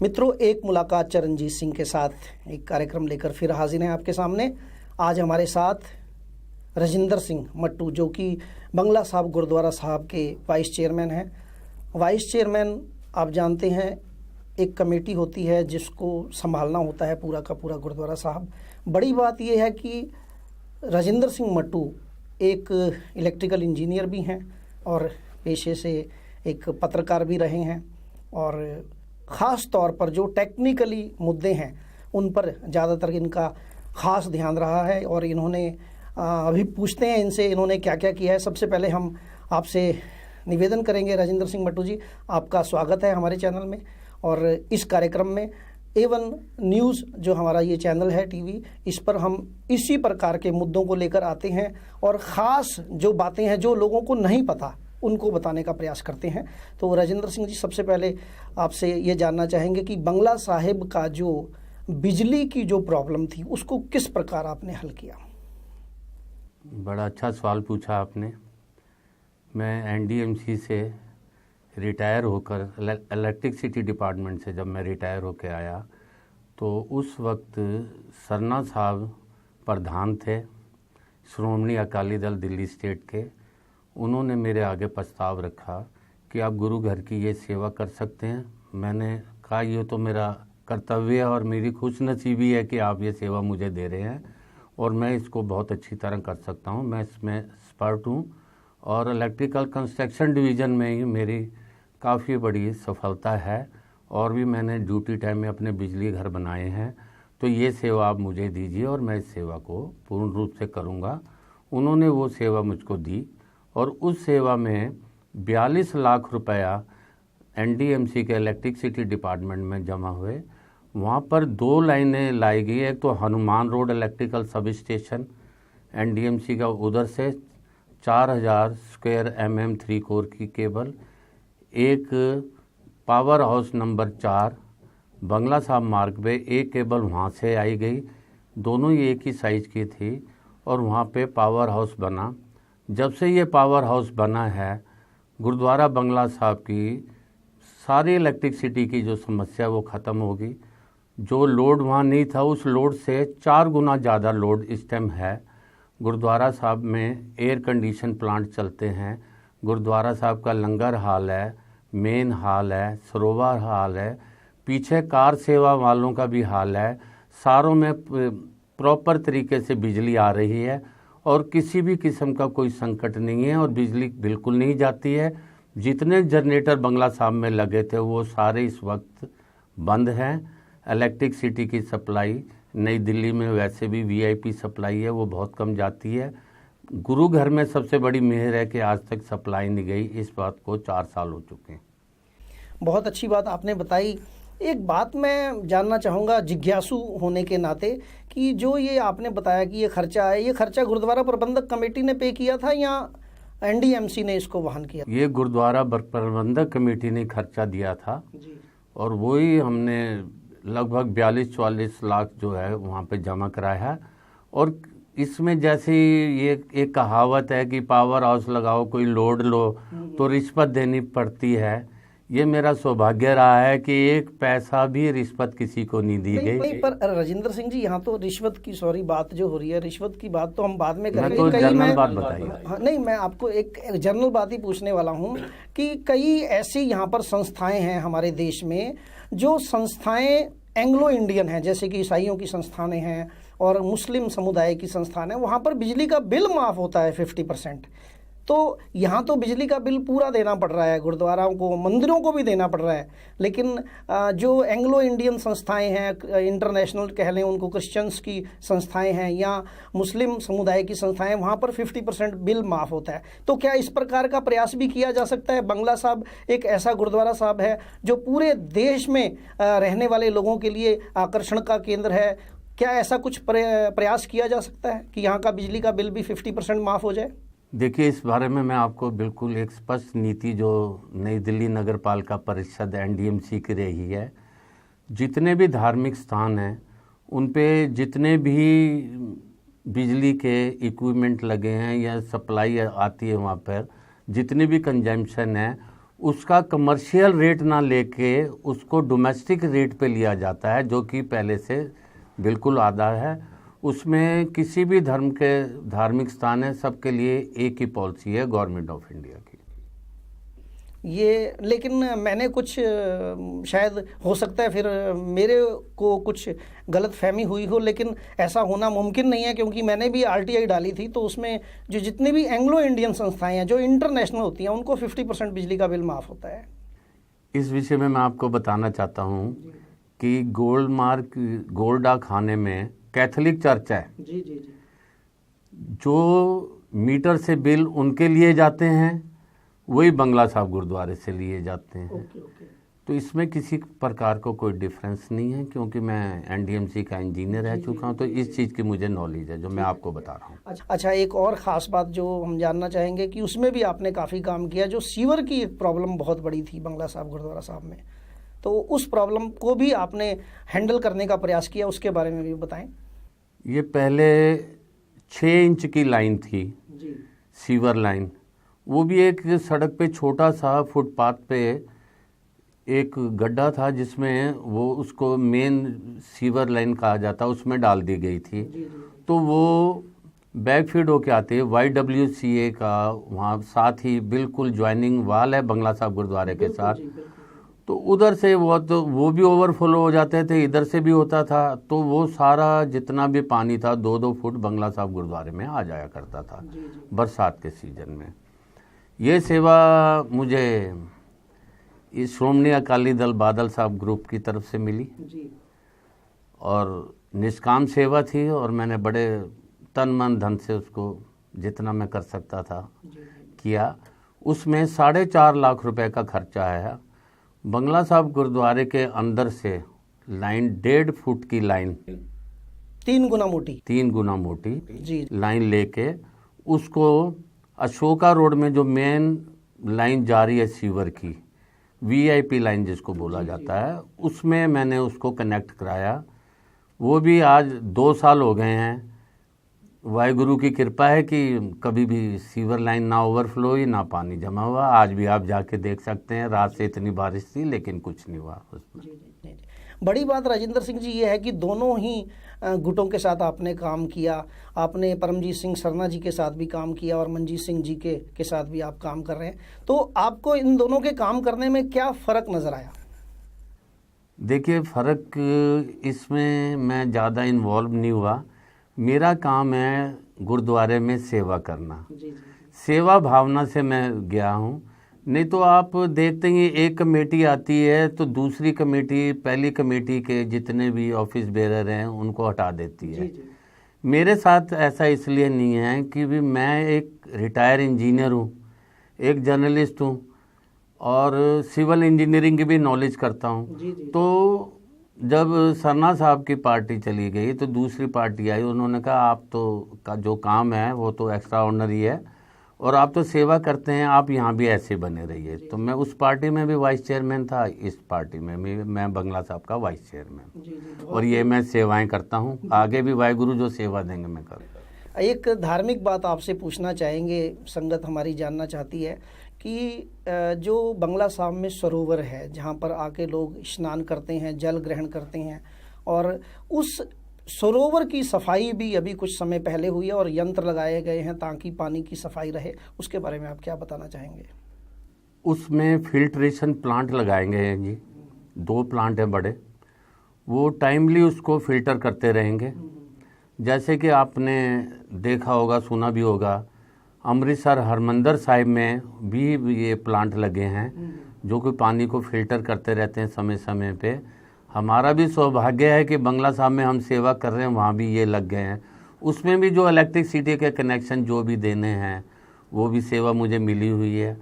मित्रों, एक मुलाकात चरणजीत सिंह के साथ एक कार्यक्रम लेकर फिर हाजिर हैं आपके सामने। आज हमारे साथ राजिंदर सिंह मट्टू, जो कि बंगला साहब गुरुद्वारा साहब के वाइस चेयरमैन हैं। वाइस चेयरमैन आप जानते हैं, एक कमेटी होती है जिसको संभालना होता है पूरा का पूरा गुरुद्वारा साहब। बड़ी बात यह है कि राजिंदर सिंह मट्टू एक इलेक्ट्रिकल इंजीनियर भी हैं और पेशे से एक पत्रकार भी रहे हैं, और ख़ास तौर पर जो टेक्निकली मुद्दे हैं उन पर ज़्यादातर इनका ख़ास ध्यान रहा है। और इन्होंने अभी पूछते हैं इनसे इन्होंने क्या क्या किया है। सबसे पहले हम आपसे निवेदन करेंगे, राजिंदर सिंह मट्टू जी, आपका स्वागत है हमारे चैनल में और इस कार्यक्रम में। A1 न्यूज़ जो हमारा ये चैनल है टीवी, इस पर हम इसी प्रकार के मुद्दों को लेकर आते हैं और ख़ास जो बातें हैं जो लोगों को नहीं पता उनको बताने का प्रयास करते हैं। तो राजिंदर सिंह जी, सबसे पहले आपसे ये जानना चाहेंगे कि बंगला साहिब का जो बिजली की जो प्रॉब्लम थी उसको किस प्रकार आपने हल किया। बड़ा अच्छा सवाल पूछा आपने। मैं NDMC से रिटायर होकर इलेक्ट्रिसिटी डिपार्टमेंट से जब मैं रिटायर होकर आया तो उस वक्त सरना साहब प्रधान थे, श्रोमणी अकाली दल दिल्ली स्टेट के। उन्होंने मेरे आगे प्रस्ताव रखा कि आप गुरु घर की ये सेवा कर सकते हैं। मैंने कहा ये तो मेरा कर्तव्य है और मेरी खुशनसीबी है कि आप ये सेवा मुझे दे रहे हैं और मैं इसको बहुत अच्छी तरह कर सकता हूँ। मैं इसमें एक्सपर्ट हूँ और इलेक्ट्रिकल कंस्ट्रक्शन डिवीज़न में ही मेरी काफ़ी बड़ी सफलता है और भी मैंने ड्यूटी टाइम में अपने बिजली घर बनाए हैं। तो ये सेवा आप मुझे दीजिए और मैं इस सेवा को पूर्ण रूप से करूँगा। उन्होंने वो सेवा मुझको दी और उस सेवा में 42 लाख रुपया NDMC के इलेक्ट्रिसिटी डिपार्टमेंट में जमा हुए। वहाँ पर 2 लाइनें लाई गई। एक तो Hanuman road electrical sub station NDMC का, उधर से 4000 स्क्वायर mm 3 कोर की केबल। एक पावर हाउस नंबर 4 बंगला साहब मार्ग पे एक केबल वहाँ से आई गई। दोनों ही एक ही साइज की थी और वहाँ पे पावर हाउस बना। जब से ये पावर हाउस बना है, गुरुद्वारा बंगला साहब की सारी इलेक्ट्रिसिटी की जो समस्या वो ख़त्म होगी। जो लोड वहाँ नहीं था उस लोड से 4 गुना ज़्यादा लोड इस टाइम है। गुरुद्वारा साहब में एयर कंडीशन प्लांट चलते हैं। गुरुद्वारा साहब का लंगर हाल है, मेन हाल है, सरोवर हाल है, पीछे कार सेवा वालों का भी हाल है। सारों में प्रॉपर तरीके से बिजली आ रही है और किसी भी किस्म का कोई संकट नहीं है और बिजली बिल्कुल नहीं जाती है। जितने जनरेटर बंगला साहब में लगे थे वो सारे इस वक्त बंद हैं। इलेक्ट्रिसिटी की सप्लाई नई दिल्ली में वैसे भी VIP सप्लाई है, वो बहुत कम जाती है। गुरु घर में सबसे बड़ी मेहर है कि आज तक सप्लाई नहीं गई। इस बात को 4 साल हो चुके हैं। बहुत अच्छी बात आपने बताई। एक बात मैं जानना चाहूँगा जिज्ञासु होने के नाते कि जो ये आपने बताया कि ये खर्चा है, ये खर्चा गुरुद्वारा प्रबंधक कमेटी ने पे किया था या NDMC ने इसको वहन किया? ये गुरुद्वारा प्रबंधक कमेटी ने खर्चा दिया था जी। और वही हमने लगभग 42-44 लाख जो है वहाँ पे जमा कराया है। और इसमें जैसे ये एक कहावत है कि पावर हाउस लगाओ कोई लोड लो तो रिश्वत देनी पड़ती है। ये मेरा सौभाग्य रहा है कि एक पैसा भी रिश्वत किसी को नहीं दी गई। नहीं, पर राजिंदर सिंह जी, यहाँ तो रिश्वत की बात जो हो रही है, रिश्वत की बात तो हम बाद में करेंगे। तो जनरल बात बताइए। नहीं, मैं आपको एक जनरल बात ही पूछने वाला हूँ कि कई ऐसी यहाँ पर संस्थाएं हैं हमारे देश में, जो संस्थाएं एंग्लो इंडियन हैं, जैसे कि ईसाइयों की संस्थानें हैं और मुस्लिम समुदाय की संस्थान है। वहाँ पर बिजली का बिल माफ़ होता है 50%। तो यहाँ तो बिजली का बिल पूरा देना पड़ रहा है, गुरुद्वाराओं को, मंदिरों को भी देना पड़ रहा है। लेकिन जो एंग्लो इंडियन संस्थाएं हैं, इंटरनेशनल कह लें उनको, क्रिश्चियंस की संस्थाएं हैं या मुस्लिम समुदाय की संस्थाएं, वहाँ पर 50% बिल माफ़ होता है। तो क्या इस प्रकार का प्रयास भी किया जा सकता है? बंगला साहब एक ऐसा गुरुद्वारा साहब है जो पूरे देश में रहने वाले लोगों के लिए आकर्षण का केंद्र है। क्या ऐसा कुछ प्रयास किया जा सकता है कि यहाँ का बिजली का बिल भी 50% माफ़ हो जाए? देखिए, इस बारे में मैं आपको बिल्कुल एक स्पष्ट नीति जो नई दिल्ली नगर पालिका परिषद NDMC की रही है, जितने भी धार्मिक स्थान हैं उन पे जितने भी बिजली के इक्विपमेंट लगे हैं या सप्लाई आती है, वहाँ पर जितनी भी कंजम्पशन है उसका कमर्शियल रेट ना लेके उसको डोमेस्टिक रेट पे लिया जाता है, जो कि पहले से बिल्कुल आधा है। उसमें किसी भी धर्म के धार्मिक स्थान है, सबके लिए एक ही पॉलिसी है गवर्नमेंट ऑफ इंडिया की। ये लेकिन मैंने कुछ शायद हो सकता है फिर मेरे को कुछ गलत फहमी हुई हो, लेकिन ऐसा होना मुमकिन नहीं है, क्योंकि मैंने भी आरटीआई डाली थी तो उसमें जो जितनी भी एंग्लो इंडियन संस्थाएं हैं जो इंटरनेशनल होती हैं उनको 50% बिजली का बिल माफ़ होता है। इस विषय में मैं आपको बताना चाहता हूँ कि गोल्डा खाने में कैथोलिक चर्च है, जी जी जी, जो मीटर से बिल उनके लिए जाते हैं वही बंगला साहब गुरुद्वारे से लिए जाते हैं। Okay okay. तो इसमें किसी प्रकार को कोई डिफरेंस नहीं है, क्योंकि मैं एनडीएमसी का इंजीनियर रह चुका हूं, तो इस चीज़ की मुझे नॉलेज है जो मैं आपको बता रहा हूं। अच्छा, एक और ख़ास बात जो हम जानना चाहेंगे कि उसमें भी आपने काफ़ी काम किया, जो सीवर की एक प्रॉब्लम बहुत बड़ी थी बंगला साहब गुरुद्वारा साहब में, तो उस प्रॉब्लम को भी आपने हैंडल करने का प्रयास किया, उसके बारे में भी बताएं। ये पहले 6 इंच की लाइन थी जी, सीवर लाइन, वो भी एक सड़क पे छोटा सा फुटपाथ पे एक गड्ढा था जिसमें वो उसको मेन सीवर लाइन कहा जाता, उसमें डाल दी गई थी। जी, जी। तो वो बैकफीड होके आते YWCA का वहाँ साथ ही बिल्कुल ज्वाइनिंग वाल है बंगला साहब गुरुद्वारे के साथ, तो उधर से वो भी ओवरफ्लो हो जाते थे, इधर से भी होता था, तो वो सारा जितना भी पानी था 2-2 फुट बंगला साहब गुरुद्वारे में आ जाया करता था बरसात के सीजन में। ये सेवा मुझे इस श्रोमणी अकाली दल बादल साहब ग्रुप की तरफ से मिली जी। और निष्काम सेवा थी, और मैंने बड़े तन मन धन से उसको जितना मैं कर सकता था किया। उसमें 4.5 लाख रुपए का खर्चा आया। बंगला साहब गुरुद्वारे के अंदर से लाइन 1.5 फुट की लाइन 3 गुना मोटी जी लाइन लेके उसको अशोका रोड में जो मेन लाइन जा रही है सीवर की, VIP लाइन जिसको बोला जाता है, उसमें मैंने उसको कनेक्ट कराया। वो भी आज 2 साल हो गए हैं। वाहिगुरु की कृपा है कि कभी भी सीवर लाइन ना ओवरफ्लो हुई, ना पानी जमा हुआ। आज भी आप जाके देख सकते हैं, रात से इतनी बारिश थी लेकिन कुछ नहीं हुआ उसमें। बड़ी बात राजेंद्र सिंह जी ये है कि दोनों ही गुटों के साथ आपने काम किया। आपने परमजीत सिंह सरना जी के साथ भी काम किया और मनजीत सिंह जी के साथ भी आप काम कर रहे हैं, तो आपको इन दोनों के काम करने में क्या फ़र्क नज़र आया? देखिए, फ़र्क इसमें मैं ज़्यादा इन्वॉल्व नहीं हुआ। मेरा काम है गुरुद्वारे में सेवा करना। सेवा भावना से मैं गया हूँ। नहीं तो आप देखते हैं एक कमेटी आती है तो दूसरी कमेटी पहली कमेटी के जितने भी ऑफिस बेरर हैं उनको हटा देती है। मेरे साथ ऐसा इसलिए नहीं है कि भी मैं एक रिटायर इंजीनियर हूँ, एक जर्नलिस्ट हूँ और सिविल इंजीनियरिंग की भी नॉलेज करता हूँ। तो जब सरना साहब की पार्टी चली गई तो दूसरी पार्टी आई, उन्होंने कहा आप तो का जो काम है वो तो एक्स्ट्रा ऑर्डिनरी है और आप तो सेवा करते हैं, आप यहाँ भी ऐसे बने रहिए। तो मैं उस पार्टी में भी वाइस चेयरमैन था, इस पार्टी में भी मैं बंगला साहब का वाइस चेयरमैन, और ये मैं सेवाएं करता हूँ। आगे भी वाहिगुरु जो सेवा देंगे मैं करूँगा। एक धार्मिक बात आपसे पूछना चाहेंगे, संगत हमारी जानना चाहती है कि जो बंगला साहब में सरोवर है जहाँ पर आके लोग स्नान करते हैं, जल ग्रहण करते हैं, और उस सरोवर की सफाई भी अभी कुछ समय पहले हुई है और यंत्र लगाए गए हैं ताकि पानी की सफाई रहे, उसके बारे में आप क्या बताना चाहेंगे? उसमें फिल्ट्रेशन प्लांट लगाए गए हैं जी, 2 प्लांट हैं बड़े, वो टाइमली उसको फिल्टर करते रहेंगे। जैसे कि आपने देखा होगा, सुना भी होगा, अमृतसर हरमंदर साहिब में भी ये प्लांट लगे हैं जो कि पानी को फिल्टर करते रहते हैं समय समय पे। हमारा भी सौभाग्य है कि बंगला साहब में हम सेवा कर रहे हैं, वहाँ भी ये लग गए हैं। उसमें भी जो इलेक्ट्रिसिटी के कनेक्शन जो भी देने हैं वो भी सेवा मुझे मिली हुई है,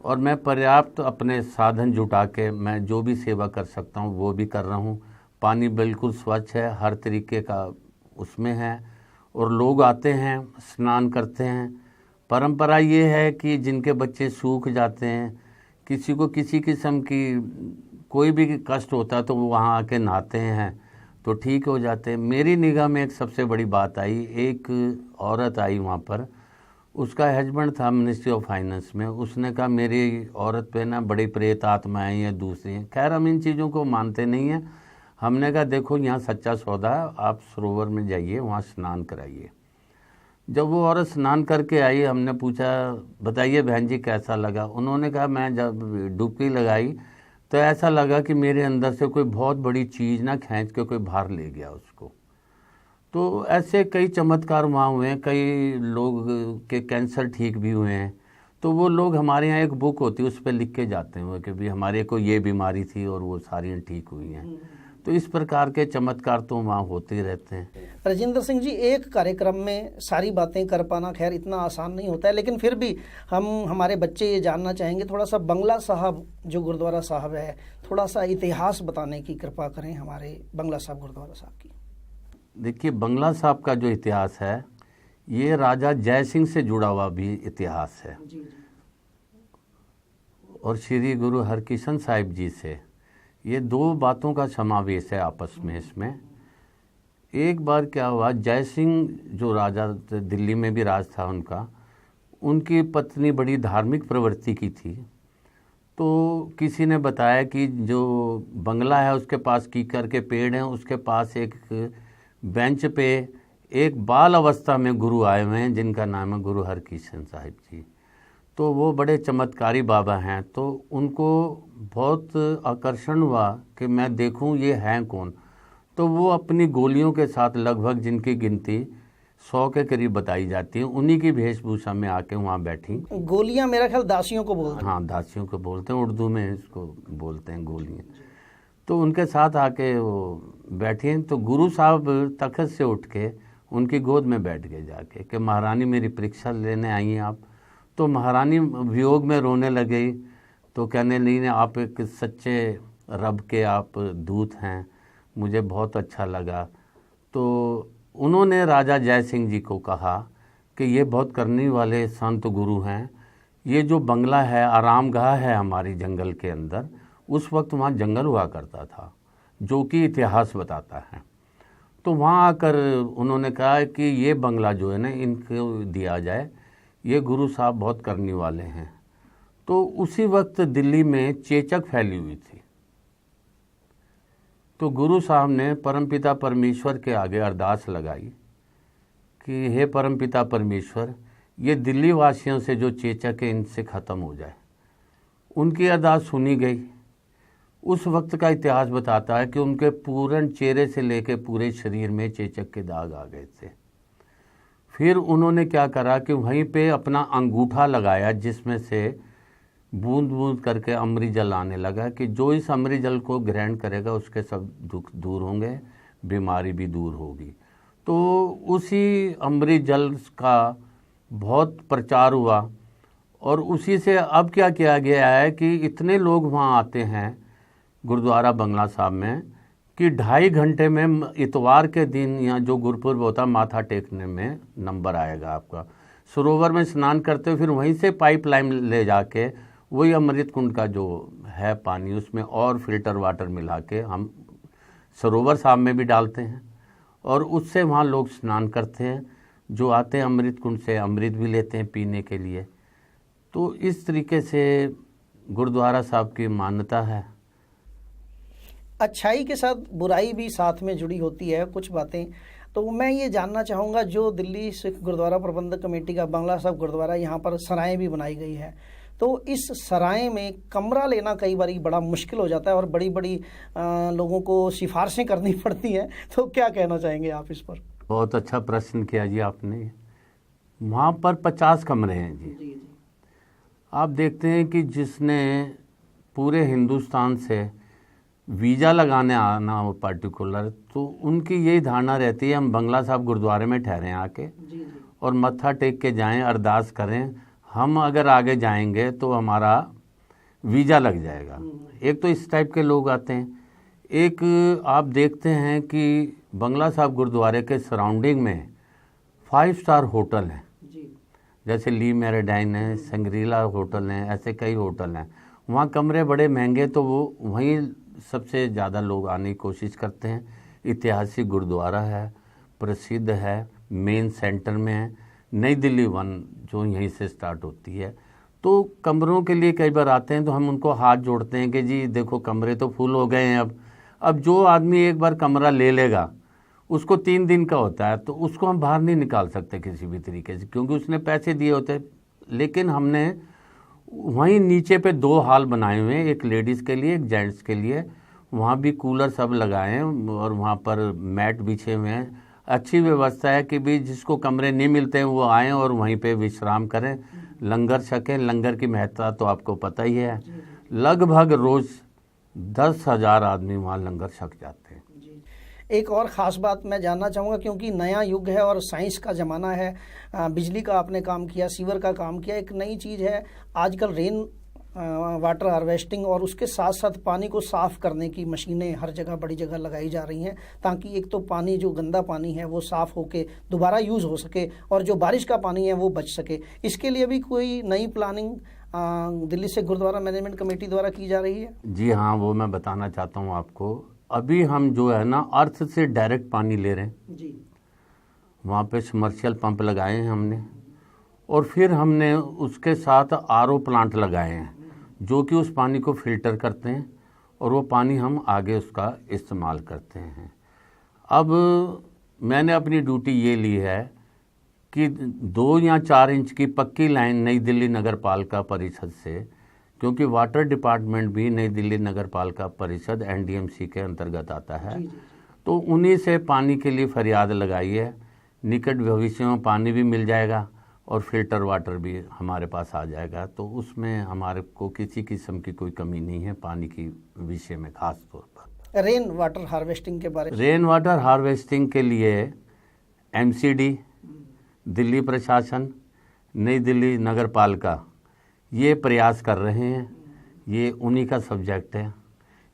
और मैं पर्याप्त अपने साधन जुटा के मैं जो भी सेवा कर सकता हूँ वो भी कर रहा हूँ। पानी बिल्कुल स्वच्छ है, हर तरीके का उसमें है, और लोग आते हैं स्नान करते हैं। परंपरा ये है कि जिनके बच्चे सूख जाते हैं, किसी को किसी किस्म की कोई भी कष्ट होता है तो वो वहाँ आके नहाते हैं तो ठीक हो जाते हैं। मेरी निगाह में एक सबसे बड़ी बात आई, एक औरत आई वहाँ पर, उसका हस्बैंड था मिनिस्ट्री ऑफ फाइनेंस में। उसने कहा मेरी औरत पे ना बड़ी प्रेत आत्माएं या दूसरी हैं। खैर हम इन चीज़ों को मानते नहीं हैं। हमने कहा देखो यहाँ सच्चा सौदा है, आप सरोवर में जाइए, वहाँ स्नान कराइए। जब वो औरत स्नान करके आई, हमने पूछा बताइए बहन जी कैसा लगा। उन्होंने कहा मैं जब डुबकी लगाई तो ऐसा लगा कि मेरे अंदर से कोई बहुत बड़ी चीज़ ना खींच के कोई बाहर ले गया उसको। तो ऐसे कई चमत्कार वहाँ हुए हैं, कई लोग के कैंसर ठीक भी हुए हैं। तो वो लोग हमारे यहाँ एक बुक होती है उस पर लिख के जाते हैं कि भाई हमारे को ये बीमारी थी और वो सारी ठीक हुई हैं। तो इस प्रकार के चमत्कार तो वहाँ होते ही रहते हैं। राजेंद्र सिंह जी, एक कार्यक्रम में सारी बातें कर पाना खैर इतना आसान नहीं होता है, लेकिन फिर भी हम हमारे बच्चे ये जानना चाहेंगे, थोड़ा सा बंगला साहब जो गुरुद्वारा साहब है, थोड़ा सा इतिहास बताने की कृपा करें हमारे बंगला साहब गुरुद्वारा साहब की। देखिए बंगला साहब का जो इतिहास है ये राजा जय सिंह से जुड़ा हुआ भी इतिहास है और श्री गुरु हरकिशन साहिब जी से। ये दो बातों का समावेश है आपस में इसमें। एक बार क्या हुआ, जय सिंह जो राजा दिल्ली में भी राज था उनका, उनकी पत्नी बड़ी धार्मिक प्रवृत्ति की थी। तो किसी ने बताया कि जो बंगला है उसके पास कीकर के पेड़ हैं, उसके पास एक बेंच पे एक बाल अवस्था में गुरु आए हुए हैं जिनका नाम है गुरु हरकिशन साहिब जी। तो वो बड़े चमत्कारी बाबा हैं। तो उनको बहुत आकर्षण हुआ कि मैं देखूं ये हैं कौन। तो वो अपनी गोलियों के साथ, लगभग जिनकी गिनती 100 के करीब बताई जाती है, उन्हीं की वेशभूषा में आके वहाँ बैठी। गोलियां मेरा ख्याल दासियों को बोलते हैं। हाँ, दासियों को बोलते हैं, उर्दू में इसको बोलते हैं गोलियाँ। तो उनके साथ आके वो बैठी हैं। तो गुरु साहब तख्त से उठ के उनकी गोद में बैठ गए जाके कि महारानी मेरी परीक्षा लेने आई हैं आप। तो महारानी वियोग में रोने लगी। तो कहने नहीं, आप एक सच्चे रब के आप दूत हैं, मुझे बहुत अच्छा लगा। तो उन्होंने राजा जय सिंह जी को कहा कि ये बहुत करने वाले संत गुरु हैं। ये जो बंगला है आरामगाह है हमारी जंगल के अंदर। उस वक्त वहाँ जंगल हुआ करता था जो कि इतिहास बताता है। तो वहाँ आकर उन्होंने कहा कि ये बंगला जो है ना इनको दिया जाए, ये गुरु साहब बहुत करने वाले हैं। तो उसी वक्त दिल्ली में चेचक फैली हुई थी। तो गुरु साहब ने परमपिता परमेश्वर के आगे अरदास लगाई कि हे परमपिता परमेश्वर, ये दिल्ली वासियों से जो चेचक है इनसे ख़त्म हो जाए। उनकी अरदास सुनी गई। उस वक्त का इतिहास बताता है कि उनके पूर्ण चेहरे से लेकर पूरे शरीर में चेचक के दाग आ गए थे। फिर उन्होंने क्या करा कि वहीं पे अपना अंगूठा लगाया जिसमें से बूंद बूंद करके अमृत जल आने लगा कि जो इस अमृत जल को ग्रहण करेगा उसके सब दुख दूर होंगे, बीमारी भी दूर होगी। तो उसी अमृत जल का बहुत प्रचार हुआ और उसी से अब क्या किया गया है कि इतने लोग वहाँ आते हैं गुरुद्वारा बंगला साहब में कि 2.5 घंटे में इतवार के दिन या जो गुरुपुरब होता माथा टेकने में नंबर आएगा आपका। सरोवर में स्नान करते फिर वहीं से पाइपलाइन ले जाके वही अमृत कुंड का जो है पानी उसमें और फिल्टर वाटर मिला के हम सरोवर साहब में भी डालते हैं और उससे वहाँ लोग स्नान करते हैं। जो आते हैं अमृत कुंड से अमृत भी लेते हैं पीने के लिए। तो इस तरीके से गुरुद्वारा साहब की मान्यता है। अच्छाई के साथ बुराई भी साथ में जुड़ी होती है कुछ बातें। तो मैं ये जानना चाहूँगा, जो दिल्ली सिख गुरुद्वारा प्रबंधक कमेटी का बंगला साहब गुरुद्वारा, यहाँ पर सराय भी बनाई गई है। तो इस सराय में कमरा लेना कई बार बड़ा मुश्किल हो जाता है और बड़ी बड़ी लोगों को सिफारिशें करनी पड़ती हैं। तो क्या कहना चाहेंगे आप इस पर? बहुत अच्छा प्रश्न किया जी आपने। वहाँ पर 50 कमरे हैं जी। आप देखते हैं कि जिसने पूरे हिंदुस्तान से वीज़ा लगाने आना हो पर्टिकुलर, तो उनकी यही धारणा रहती है हम बंगला साहब गुरुद्वारे में ठहरें आके और मत्था टेक के जाएं, अरदास करें। हम अगर आगे जाएंगे तो हमारा वीज़ा लग जाएगा। एक तो इस टाइप के लोग आते हैं। एक आप देखते हैं कि बंगला साहब गुरुद्वारे के सराउंडिंग में 5 स्टार होटल हैं, जैसे ली मेरेडाइन है, संग्रीला होटल हैं, ऐसे कई होटल हैं। वहाँ कमरे बड़े महंगे, तो वो वहीं सबसे ज़्यादा लोग आने की कोशिश करते हैं। ऐतिहासिक गुरुद्वारा है, प्रसिद्ध है, मेन सेंटर में है। नई दिल्ली 1 जो यहीं से स्टार्ट होती है। तो कमरों के लिए कई बार आते हैं तो हम उनको हाथ जोड़ते हैं कि जी देखो कमरे तो फुल हो गए हैं। अब जो आदमी एक बार कमरा ले लेगा उसको 3 दिन का होता है, तो उसको हम बाहर नहीं निकाल सकते किसी भी तरीके से, क्योंकि उसने पैसे दिए होते हैं। लेकिन हमने वहीं नीचे पे 2 हॉल बनाए हुए हैं, एक लेडीज़ के लिए एक जेंट्स के लिए। वहाँ भी कूलर सब लगाए हैं और वहाँ पर मैट बिछे हुए हैं। अच्छी व्यवस्था है कि भी जिसको कमरे नहीं मिलते हैं वो आएँ और वहीं पे विश्राम करें, लंगर छकें। लंगर की महत्ता तो आपको पता ही है। लगभग रोज़ 10,000 आदमी वहाँ लंगर छक जाते हैं। एक और ख़ास बात मैं जानना चाहूँगा, क्योंकि नया युग है और साइंस का ज़माना है। बिजली का आपने काम किया, सीवर का काम किया, एक नई चीज़ है आजकल रेन वाटर हार्वेस्टिंग, और उसके साथ साथ पानी को साफ़ करने की मशीनें हर जगह बड़ी जगह लगाई जा रही हैं, ताकि एक तो पानी जो गंदा पानी है वो साफ़ होके दोबारा यूज़ हो सके और जो बारिश का पानी है वो बच सके। इसके लिए भी कोई नई प्लानिंग दिल्ली से गुरुद्वारा मैनेजमेंट कमेटी द्वारा की जा रही है? जी हाँ, वो मैं बताना चाहता हूँ आपको। अभी हम जो है ना अर्थ से डायरेक्ट पानी ले रहे हैं जी। वहाँ पे समर्शियल पंप लगाए हैं हमने, और फिर हमने उसके साथ आरओ प्लांट लगाए हैं जो कि उस पानी को फिल्टर करते हैं और वो पानी हम आगे उसका इस्तेमाल करते हैं। अब मैंने अपनी ड्यूटी ये ली है कि 2 या 4 इंच की पक्की लाइन नई दिल्ली नगर पालिका परिषद से, क्योंकि वाटर डिपार्टमेंट भी नई दिल्ली नगर पालिका परिषद एनडीएमसी के अंतर्गत आता है, तो उन्हीं से पानी के लिए फरियाद लगाई है। निकट भविष्य में पानी भी मिल जाएगा और फिल्टर वाटर भी हमारे पास आ जाएगा, तो उसमें हमारे को किसी किस्म की कोई कमी नहीं है पानी की विषय में। खास तौर पर रेन वाटर हार्वेस्टिंग के बारे में, रेन वाटर हार्वेस्टिंग के लिए एमसीडी, दिल्ली प्रशासन, नई दिल्ली नगर पालिका ये प्रयास कर रहे हैं। ये उन्हीं का सब्जेक्ट है।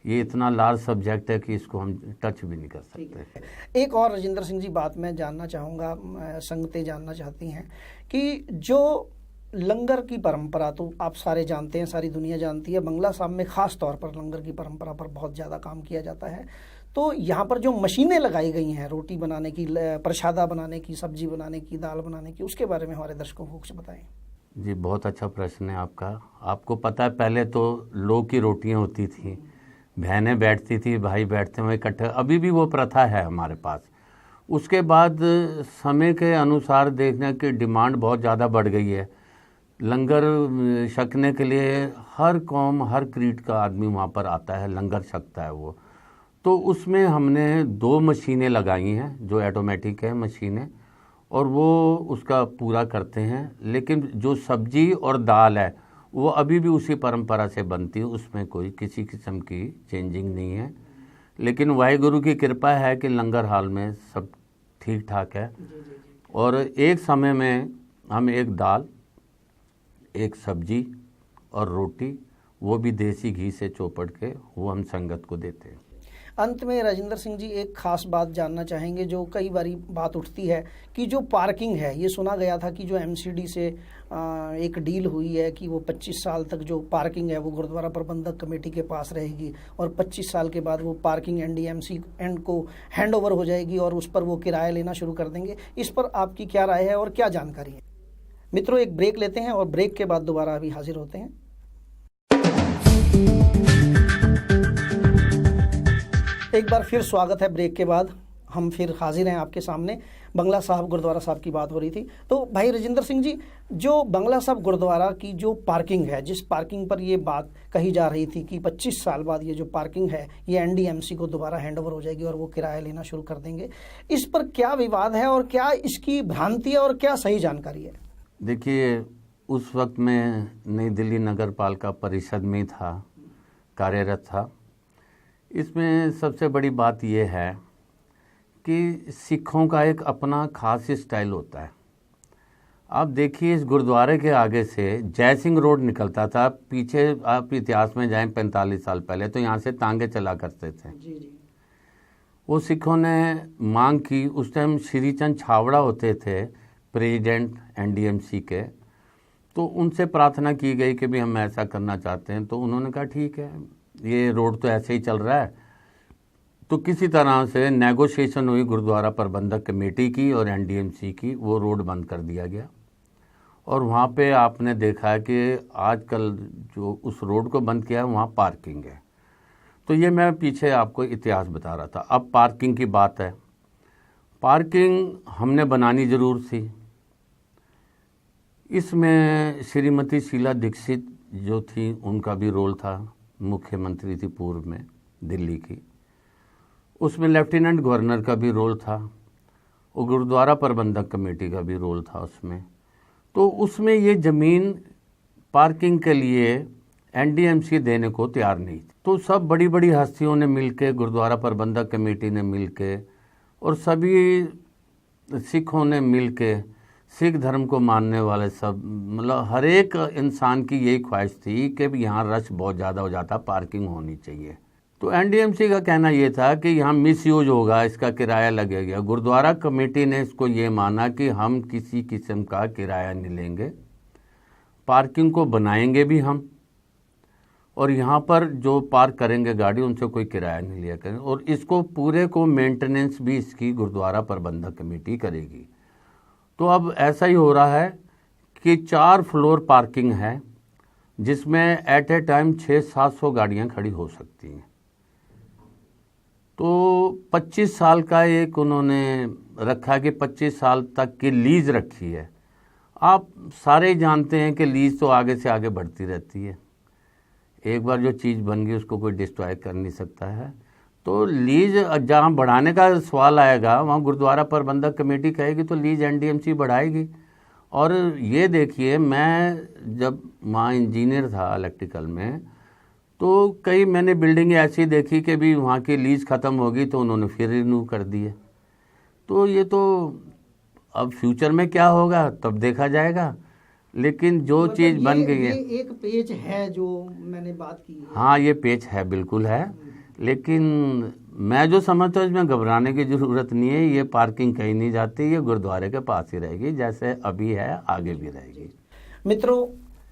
ये इतना लार्ज सब्जेक्ट है कि इसको हम टच भी नहीं कर सकते। एक और राजेंद्र सिंह जी बात मैं जानना चाहूँगा, संगतें जानना चाहती हैं कि जो लंगर की परंपरा तो आप सारे जानते हैं, सारी दुनिया जानती है, बंगला साहब में ख़ास तौर पर लंगर की परंपरा पर बहुत ज़्यादा काम किया जाता है। तो यहाँ पर जो मशीनें लगाई गई हैं रोटी बनाने की, प्रसादा बनाने की, सब्जी बनाने की, दाल बनाने की, उसके बारे में हमारे दर्शकों को कुछ बताएं। जी बहुत अच्छा प्रश्न है आपका। आपको पता है पहले तो लोह की रोटियाँ होती थी, बहनें बैठती थी, भाई बैठते हुए इकट्ठे, अभी भी वो प्रथा है हमारे पास। उसके बाद समय के अनुसार देखने की डिमांड बहुत ज़्यादा बढ़ गई है। लंगर छकने के लिए हर कौम, हर क्रीड का आदमी वहाँ पर आता है, लंगर छकता है वो। तो उसमें हमने 2 मशीनें लगाई हैं जो ऑटोमेटिक है मशीनें, और वो उसका पूरा करते हैं। लेकिन जो सब्जी और दाल है वो अभी भी उसी परंपरा से बनती है, उसमें कोई किसी किस्म की चेंजिंग नहीं है। लेकिन वाहिगुरु की कृपा है कि लंगर हाल में सब ठीक ठाक है। और एक समय में हम एक दाल, एक सब्जी और रोटी, वो भी देसी घी से चौपड़ के, वो हम संगत को देते हैं। अंत में राजेंद्र सिंह जी एक खास बात जानना चाहेंगे, जो कई बारी बात उठती है कि जो पार्किंग है, ये सुना गया था कि जो एमसीडी से एक डील हुई है कि वो 25 साल तक जो पार्किंग है वो गुरुद्वारा प्रबंधक कमेटी के पास रहेगी और 25 साल के बाद वो पार्किंग एनडीएमसी को हैंड ओवर हो जाएगी और उस पर वो किराया लेना शुरू कर देंगे। इस पर आपकी क्या राय है और क्या जानकारी है? मित्रों, एक ब्रेक लेते हैं और ब्रेक के बाद दोबारा अभी हाजिर होते हैं। एक बार फिर स्वागत है। ब्रेक के बाद हम फिर हाजिर हैं आपके सामने। बंगला साहब गुरुद्वारा साहब की बात हो रही थी, तो भाई राजेंद्र सिंह जी, जो बंगला साहब गुरुद्वारा की जो पार्किंग है, जिस पार्किंग पर ये बात कही जा रही थी कि 25 साल बाद ये जो पार्किंग है ये एनडीएमसी को दोबारा हैंडओवर हो जाएगी और वो किराया लेना शुरू कर देंगे, इस पर क्या विवाद है और क्या इसकी भ्रांति है और क्या सही जानकारी है? देखिए, उस वक्त मैं नई दिल्ली नगर पालिका परिषद में था, कार्यरत था। इसमें सबसे बड़ी बात यह है कि सिखों का एक अपना खास स्टाइल होता है। आप देखिए, इस गुरुद्वारे के आगे से जय सिंह रोड निकलता था। पीछे आप इतिहास में जाएं 45 साल पहले, तो यहाँ से तांगे चला करते थे। जी। वो सिखों ने मांग की, उस टाइम श्री चंद छावड़ा होते थे प्रेसिडेंट एनडीएमसी के, तो उनसे प्रार्थना की गई कि भी हम ऐसा करना चाहते हैं। तो उन्होंने कहा ठीक है, ये रोड तो ऐसे ही चल रहा है, तो किसी तरह से नेगोशिएशन हुई गुरुद्वारा प्रबंधक कमेटी की और एनडीएमसी की, वो रोड बंद कर दिया गया। और वहाँ पे आपने देखा कि आजकल जो उस रोड को बंद किया है वहाँ पार्किंग है। तो ये मैं पीछे आपको इतिहास बता रहा था। अब पार्किंग की बात है, पार्किंग हमने बनानी ज़रूर थी। इसमें श्रीमती शीला दीक्षित जो थी उनका भी रोल था, मुख्यमंत्री थी पूर्व में दिल्ली की। उसमें लेफ्टिनेंट गवर्नर का भी रोल था और गुरुद्वारा प्रबंधक कमेटी का भी रोल था उसमें। तो उसमें ये ज़मीन पार्किंग के लिए एनडीएमसी देने को तैयार नहीं थी। तो सब बड़ी बड़ी हस्तियों ने मिलके, गुरुद्वारा प्रबंधक कमेटी ने मिलके और सभी सिखों ने मिलके, सिख धर्म को मानने वाले सब, मतलब हर एक इंसान की यही ख्वाहिश थी कि यहाँ रश बहुत ज़्यादा हो जाता, पार्किंग होनी चाहिए। तो एनडीएमसी का कहना ये था कि यहाँ मिसयूज होगा, इसका किराया लगेगा। गुरुद्वारा कमेटी ने इसको ये माना कि हम किसी किस्म का किराया नहीं लेंगे, पार्किंग को बनाएंगे भी हम, और यहाँ पर जो पार्क करेंगे गाड़ी उनसे कोई किराया नहीं लिया करेंगे, और इसको पूरे को मेंटेनेंस भी इसकी गुरुद्वारा प्रबंधक कमेटी करेगी। तो अब ऐसा ही हो रहा है कि 4 फ्लोर पार्किंग है जिसमें एट ए टाइम 600-700 गाड़ियाँ खड़ी हो सकती हैं। तो 25 साल का एक उन्होंने रखा कि 25 साल तक की लीज रखी है। आप सारे जानते हैं कि लीज तो आगे से आगे बढ़ती रहती है, एक बार जो चीज़ बन गई उसको कोई डिस्ट्रॉय कर नहीं सकता है। तो लीज जहाँ बढ़ाने का सवाल आएगा वहाँ गुरुद्वारा प्रबंधक कमेटी कहेगी तो लीज एनडीएमसी बढ़ाएगी। और ये देखिए, मैं जब वहाँ इंजीनियर था इलेक्ट्रिकल में, तो कई मैंने बिल्डिंग ऐसी देखी कि भी वहाँ की लीज ख़त्म होगी तो उन्होंने फिर रिन्यू कर दिए। तो ये तो अब फ्यूचर में क्या होगा तब देखा जाएगा, लेकिन जो मतलब चीज़ बन गई है। ये एक पेज है जो मैंने बात की है। हाँ, ये पेज है, बिल्कुल है, लेकिन मैं जो समझता हूँ इसमें घबराने की ज़रूरत नहीं है। ये पार्किंग कहीं नहीं जाती, ये गुरुद्वारे के पास ही रहेगी, जैसे अभी है आगे भी रहेगी। मित्रों,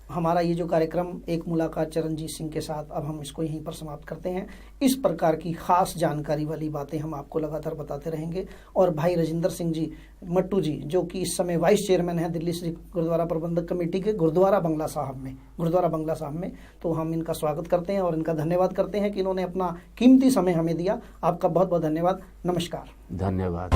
हमारा ये जो कार्यक्रम एक मुलाकात चरणजीत सिंह के साथ, अब हम इसको यहीं पर समाप्त करते हैं। इस प्रकार की खास जानकारी वाली बातें हम आपको लगातार बताते रहेंगे। और भाई राजिंदर सिंह जी मट्टू जी, जो कि इस समय वाइस चेयरमैन हैं दिल्ली श्री गुरुद्वारा प्रबंधक कमेटी के गुरुद्वारा बंगला साहब में, तो हम इनका स्वागत करते हैं और इनका धन्यवाद करते हैं कि इन्होंने अपना कीमती समय हमें दिया। आपका बहुत बहुत धन्यवाद। नमस्कार। धन्यवाद।